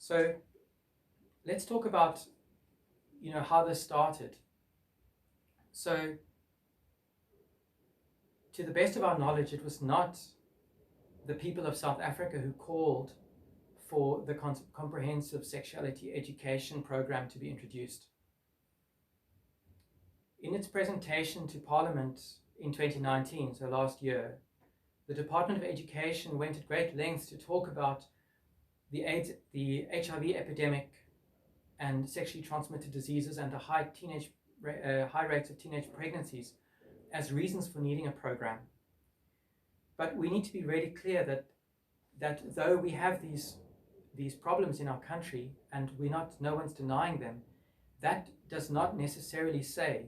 So let's talk about, how this started. So to the best of our knowledge, it was not the people of South Africa who called for the Comprehensive Sexuality Education program to be introduced. In its presentation to Parliament in 2019, so last year, the Department of Education went at great lengths to talk about the HIV epidemic and sexually transmitted diseases and the high rates of teenage pregnancies as reasons for needing a program. But we need to be really clear that though we have these problems in our country and no one's denying them, that does not necessarily say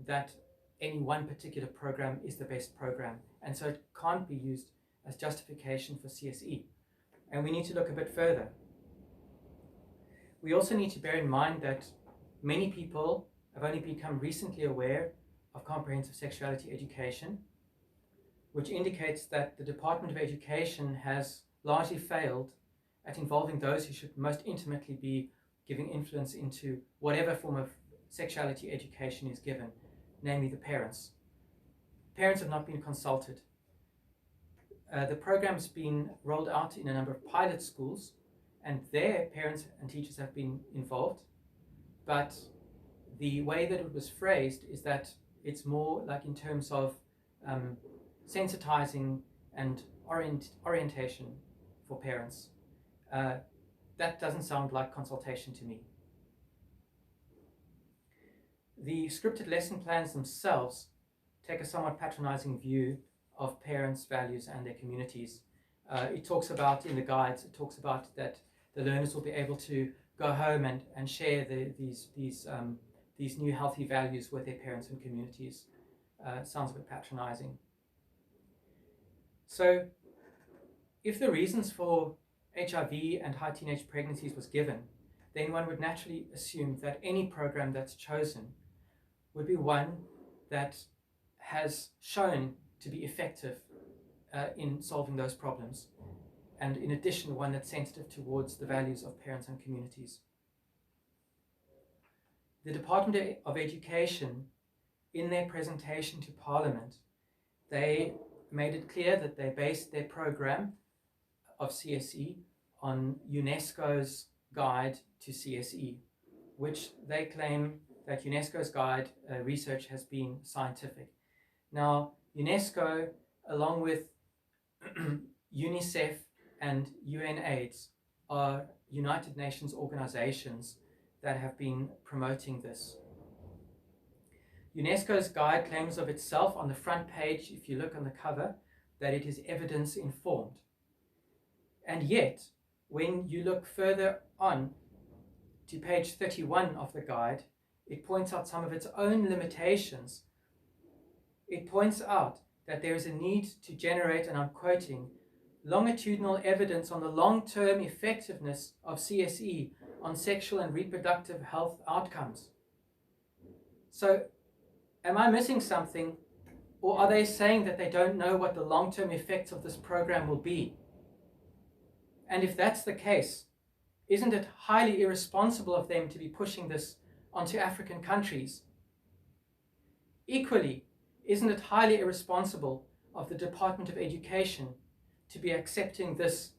that any one particular program is the best program, and so it can't be used as justification for CSE. And we need to look a bit further. We also need to bear in mind that many people have only become recently aware of comprehensive sexuality education, which indicates that the Department of Education has largely failed at involving those who should most intimately be giving influence into whatever form of sexuality education is given, namely the parents. Parents have not been consulted. The program's been rolled out in a number of pilot schools, and their parents and teachers have been involved, but the way that it was phrased is that it's more like in terms of sensitizing and orientation for parents. That doesn't sound like consultation to me. The scripted lesson plans themselves take a somewhat patronizing view of parents' values and their communities. It talks about, in the guides, it talks about that the learners will be able to go home and share these new healthy values with their parents and communities. Sounds a bit patronizing. So if the reasons for HIV and high teenage pregnancies was given, then one would naturally assume that any program that's chosen would be one that has shown to be effective in solving those problems, and in addition, one that's sensitive towards the values of parents and communities. The Department of Education, in their presentation to Parliament, they made it clear that they based their program of CSE on UNESCO's guide to CSE, which they claim that UNESCO's guide research has been scientific. Now, UNESCO, along with UNICEF and UNAIDS, are United Nations organizations that have been promoting this. UNESCO's guide claims of itself on the front page, if you look on the cover, that it is evidence-informed. And yet, when you look further on to page 31 of the guide, it points out some of its own limitations. It points out that there is a need to generate, and I'm quoting, longitudinal evidence on the long-term effectiveness of CSE on sexual and reproductive health outcomes. So, am I missing something, or are they saying that they don't know what the long-term effects of this program will be? And if that's the case, isn't it highly irresponsible of them to be pushing this onto African countries? Equally, isn't it highly irresponsible of the Department of Education to be accepting this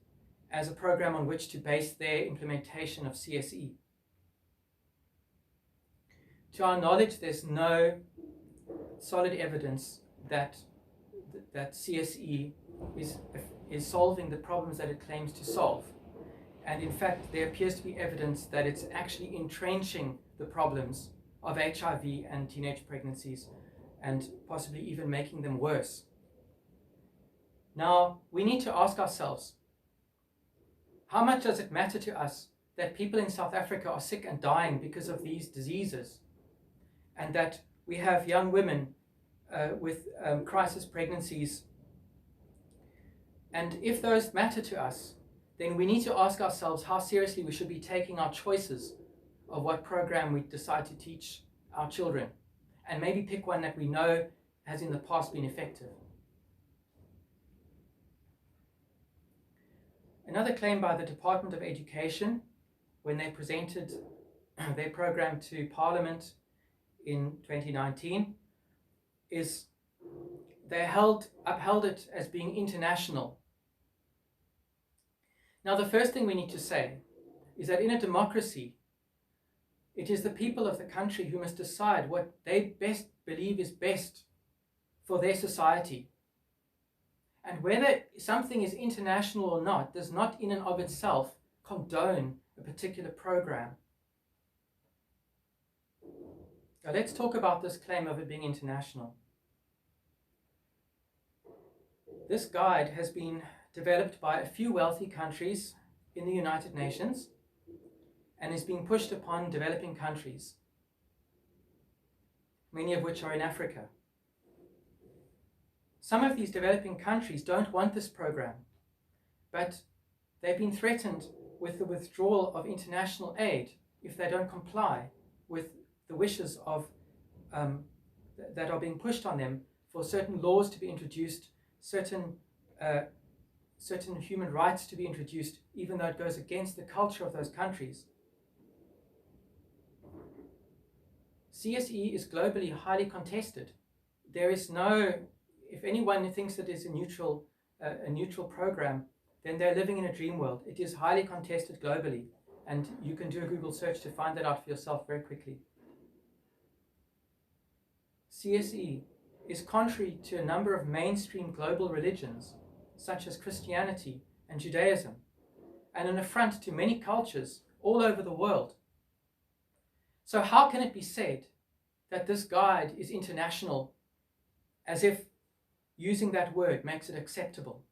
as a program on which to base their implementation of CSE? To our knowledge, there's no solid evidence that CSE is solving the problems that it claims to solve. And in fact, there appears to be evidence that it's actually entrenching the problems of HIV and teenage pregnancies, and possibly even making them worse. Now, we need to ask ourselves, how much does it matter to us that people in South Africa are sick and dying because of these diseases, and that we have young women with crisis pregnancies? And if those matter to us, then we need to ask ourselves how seriously we should be taking our choices of what program we decide to teach our children, and maybe pick one that we know has in the past been effective. Another claim by the Department of Education when they presented their program to Parliament in 2019 is they upheld it as being international. Now, the first thing we need to say is that in a democracy, it is the people of the country who must decide what they best believe is best for their society. And whether something is international or not does not in and of itself condone a particular program. Now let's talk about this claim of it being international. This guide has been developed by a few wealthy countries in the United Nations and is being pushed upon developing countries, many of which are in Africa. Some of these developing countries don't want this program, but they've been threatened with the withdrawal of international aid if they don't comply with the wishes of that are being pushed on them for certain laws to be introduced, certain human rights to be introduced, even though it goes against the culture of those countries. CSE is globally highly contested. There is no, if anyone thinks that it's a neutral program, then they're living in a dream world. It is highly contested globally, and you can do a Google search to find that out for yourself very quickly. CSE is contrary to a number of mainstream global religions, such as Christianity and Judaism, and an affront to many cultures all over the world. So how can it be said that this guide is international, as if using that word makes it acceptable?